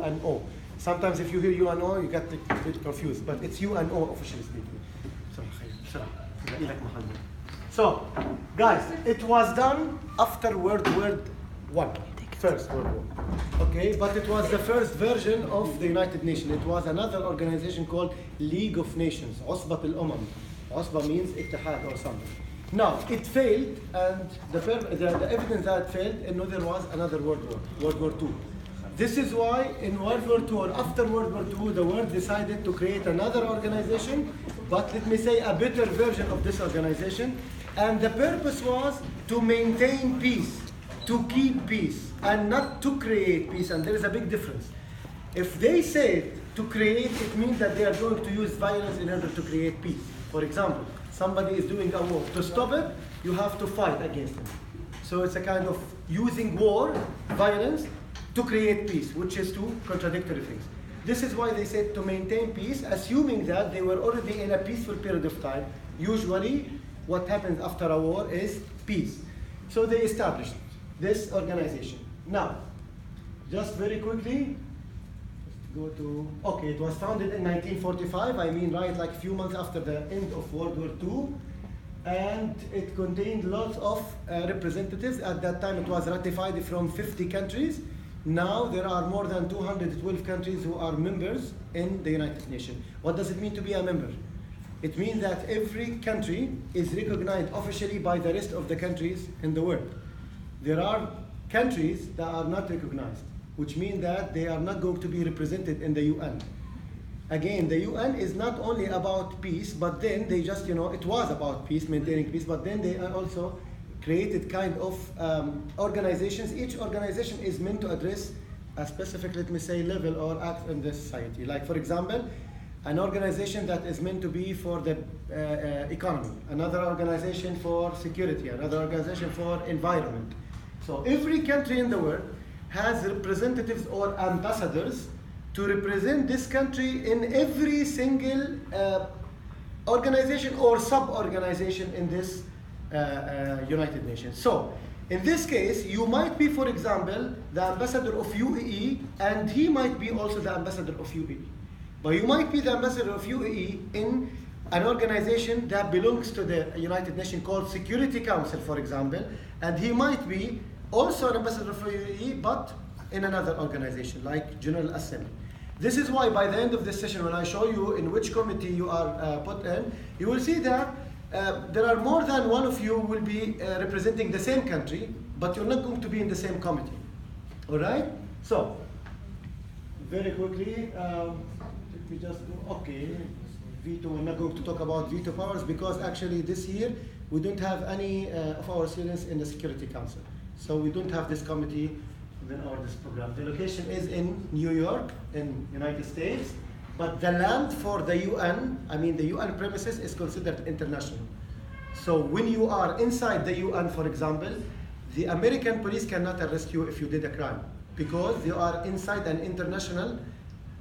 UNO. Sometimes if you hear UNO, you get a bit confused, but it's UNO officially speaking. So, guys, it was done after World War I, First World War. Okay, but it was the first version of the United Nations. It was another organization called League of Nations, عصبة الأمم. عصبة means اتحاد or something. Now, it failed, and the evidence that it failed, there was another World War, World War II. This is why in World War II or after World War II, the world decided to create another organization, but let me say a better version of this organization. And the purpose was to maintain peace, to keep peace, and not to create peace. And there is a big difference. If they say to create, it means that they are going to use violence in order to create peace. For example, somebody is doing a war. To stop it, you have to fight against them. So it's a kind of using war, violence, to create peace, which is two contradictory things. This is why they said to maintain peace, assuming that they were already in a peaceful period of time. Usually, what happens after a war is peace. So they established this organization. Now, just very quickly, go to, okay, it was founded in 1945, I mean, right, like a few months after the end of World War II. And it contained lots of representatives. At that time, it was ratified from 50 countries. Now there are more than 212 countries who are members in the United Nations. What does it mean to be a member? It means that every country is recognized officially by the rest of the countries in the world. There are countries that are not recognized, which means that they are not going to be represented in the UN. Again, the UN is not only about peace, but then they just, it was about peace, maintaining peace, but then they also created kind of organizations. Each organization is meant to address a specific, let me say, level or act in the society. Like, for example, an organization that is meant to be for the economy, another organization for security, another organization for environment. So every country in the world has representatives or ambassadors to represent this country in every single organization or sub-organization in this United Nations. So, in this case, you might be, for example, the ambassador of UAE, and he might be also the ambassador of UAE. But you might be the ambassador of UAE in an organization that belongs to the United Nations called Security Council, for example, and he might be also an ambassador for UAE, but in another organization, like General Assembly. This is why by the end of this session, when I show you in which committee you are put in, you will see that there are more than one of you will be representing the same country, but you're not going to be in the same committee. All right? So, very quickly, let me just go, okay, veto, we're not going to talk about veto powers because actually this year we don't have any of our students in the Security Council. So we don't have this committee in this program. The location is in New York, in United States. But the land for the UN, the UN premises is considered international. So when you are inside the UN, for example, the American police cannot arrest you if you did a crime because you are inside an international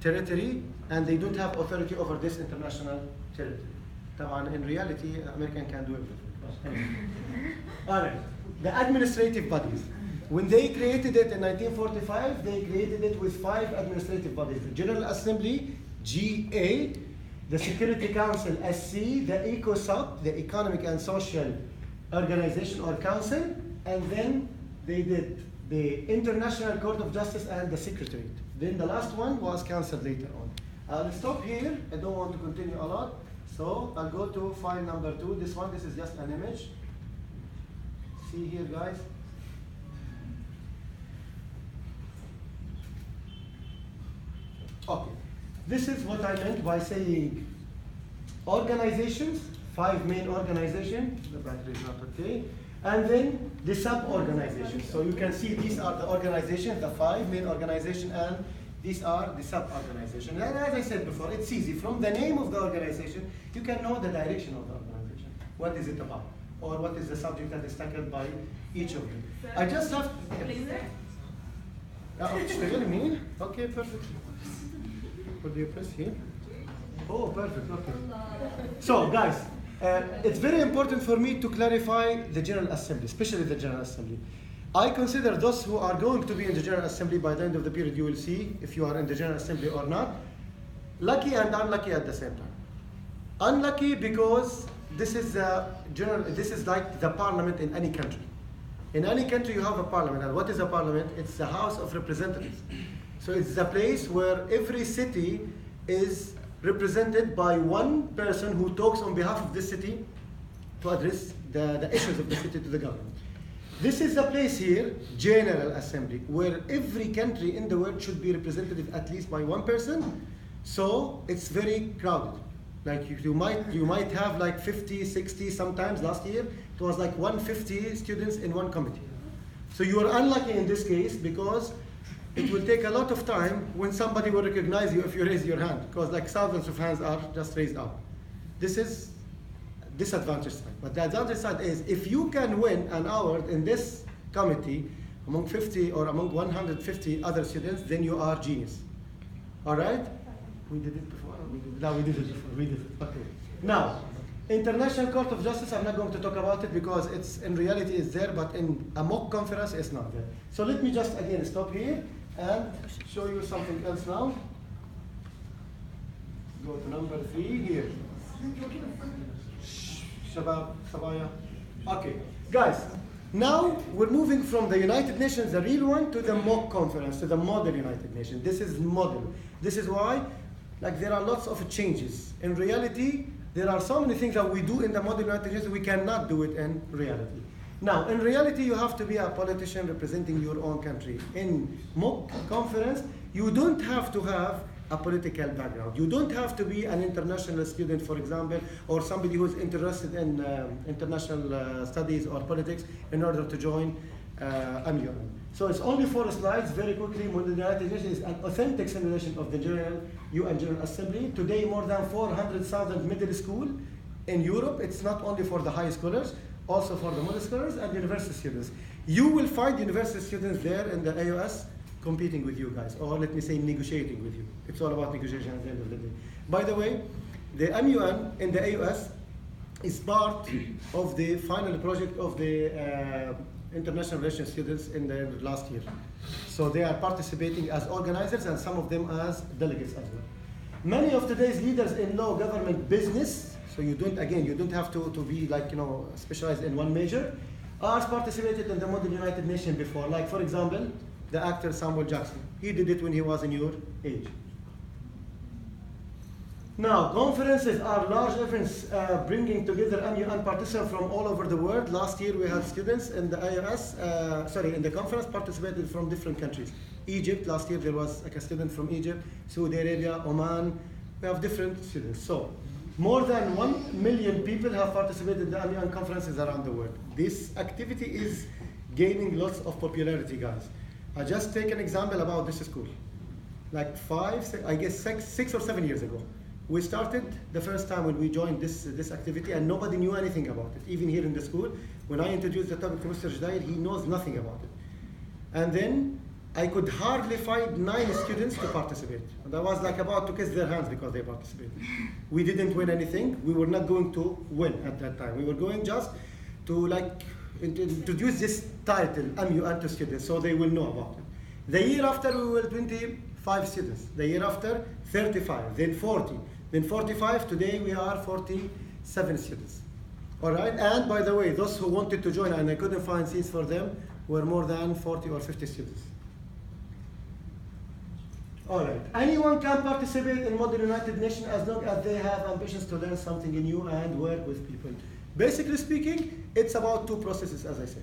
territory and they don't have authority over this international territory. In reality, American can do everything. All right, the administrative bodies. When they created it in 1945, they created it with 5 administrative bodies. The General Assembly, GA, the Security Council, SC, the ECOSOC, the Economic and Social Organization or Council, and then they did the International Court of Justice and the Secretariat. Then the last one was cancelled later on. I'll stop here. I don't want to continue a lot. So I'll go to file number 2. This is just an image. See here, guys. Okay. This is what I meant by saying organizations, 5 main organizations, the battery is not okay, and then the sub-organizations. So you can see these are the organizations, the 5 main organizations, and these are the sub-organizations. And as I said before, it's easy. From the name of the organization, you can know the direction of the organization. What is it about? Or what is the subject that is tackled by each of them. I just have... me? Okay, perfect. What do you press here? Oh, perfect, okay. So, guys, it's very important for me to clarify the General Assembly, especially the General Assembly. I consider those who are going to be in the General Assembly by the end of the period, you will see if you are in the General Assembly or not, lucky and unlucky at the same time. Unlucky because this is like the parliament in any country. In any country you have a parliament, and what is a parliament? It's the House of Representatives. So it's the place where every city is represented by one person who talks on behalf of this city to address the issues of the city to the government. This is the place here, General Assembly, where every country in the world should be represented at least by one person. So it's very crowded. Like you might have like 50, 60, sometimes last year, it was like 150 students in one committee. So you are unlucky in this case because it will take a lot of time when somebody will recognize you if you raise your hand, because like thousands of hands are just raised up. This is disadvantage side. But the advantage side is if you can win an award in this committee among 50 or among 150 other students, then you are genius. All right? We did it before. No, we did it before. We did it. Okay. Now, International Court of Justice, I'm not going to talk about it because it's in reality it's there, but in a mock conference it's not there. So let me just again stop here and show you something else now. Go to number 3 here. Shabab, Sabaya. Okay, guys, now we're moving from the United Nations, the real one, to the mock conference, to the model United Nations. This is model. This is why, like, there are lots of changes. In reality, there are so many things that we do in the model United Nations we cannot do it in reality. Now, in reality, you have to be a politician representing your own country. In mock conference, you don't have to have a political background. You don't have to be an international student, for example, or somebody who's interested in international studies or politics in order to join MUN. So it's only 4 slides, very quickly. The United Nations is an authentic simulation of the UN General Assembly. Today, more than 400,000 middle school in Europe. It's not only for the high scholars, also for the middle scholars and university students. You will find university students there in the AOS competing with you guys, or let me say negotiating with you. It's all about negotiation at the end of the day. By the way, the MUN in the AOS is part of the final project of the international relations students in the last year. So they are participating as organizers and some of them as delegates as well. Many of today's leaders in law, government, business, so you don't have to be like, specialized in one major, are participated in the model United Nations before. Like, for example, the actor Samuel Jackson. He did it when he was in your age. Now, conferences are large events bringing together MUN participants from all over the world. Last year we had students in the in the conference participated from different countries. Egypt, last year there was like a student from Egypt, Saudi Arabia, Oman. We have different students. So, more than 1 million people have participated in the MUN conferences around the world. This activity is gaining lots of popularity, guys. I just take an example about this school. Like 6 or 7 years ago. We started the first time when we joined this activity and nobody knew anything about it. Even here in the school, when I introduced the topic to Mr. Jdair, he knows nothing about it. And then I could hardly find 9 students to participate. And I was like about to kiss their hands because they participated. We didn't win anything. We were not going to win at that time. We were going just to like introduce this title, MUN, to students so they will know about it. The year after we were 25 students. The year after 35, then 40, then 45. Today we are 47 students. All right, and by the way, those who wanted to join and I couldn't find seats for them were more than 40 or 50 students. All right, anyone can participate in Model United Nations as long as they have ambitions to learn something new and work with people. Basically speaking, it's about 2 processes, as I said.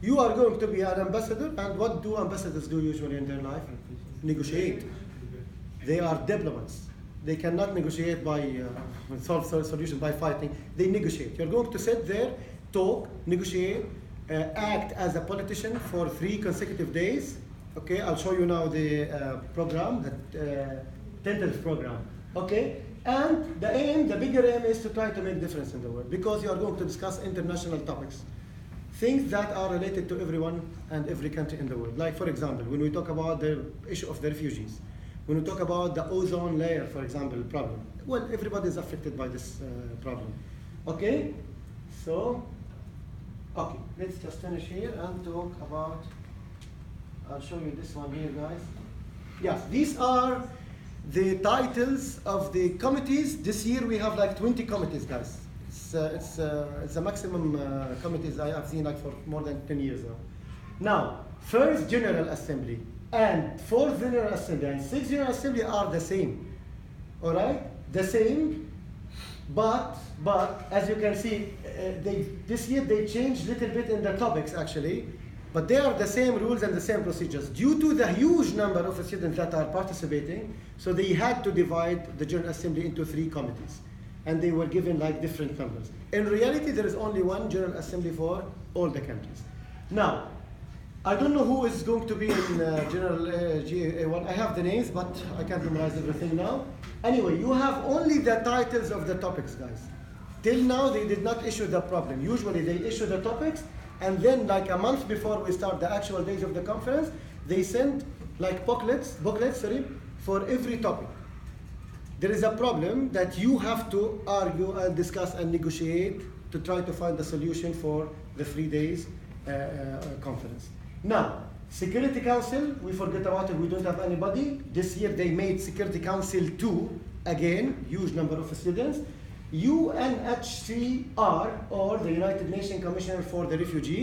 You are going to be an ambassador, and what do ambassadors do usually in their life? Negotiate. They are diplomats. They cannot negotiate by solve solution by fighting. They negotiate. You're going to sit there, talk, negotiate, act as a politician for 3 consecutive days. Okay, I'll show you now the program, the tentative program. Okay, and the aim, the bigger aim, is to try to make difference in the world because you are going to discuss international topics, things that are related to everyone and every country in the world. Like, for example, when we talk about the issue of the refugees, when we talk about the ozone layer, for example, problem, well, everybody is affected by this problem. Okay, so Okay, let's just finish here and talk about, I'll show you this one here, guys. Yeah, these are the titles of the committees. This year we have like 20 committees, guys. It's the maximum committees I have seen like for more than 10 years now. Now, first General Assembly and fourth General Assembly and sixth General Assembly are the same. All right, the same, but as you can see, this year they changed a little bit in the topics actually, but they are the same rules and the same procedures. Due to the huge number of students that are participating, so they had to divide the General Assembly into 3 committees, and they were given like different numbers. In reality, there is only one General Assembly for all the countries. Now, I don't know who is going to be in General GA1. I have the names, but I can't memorize everything now. Anyway, you have only the titles of the topics, guys. Till now, they did not issue the problem. Usually, they issue the topics, and then like a month before we start the actual days of the conference, they send like booklets, for every topic. There is a problem that you have to argue and discuss and negotiate to try to find the solution for the 3 days conference. Now, Security Council, we forget about it, we don't have anybody. This year they made Security Council 2, again, huge number of students. UNHCR, or the United Nations Commissioner for the Refugees,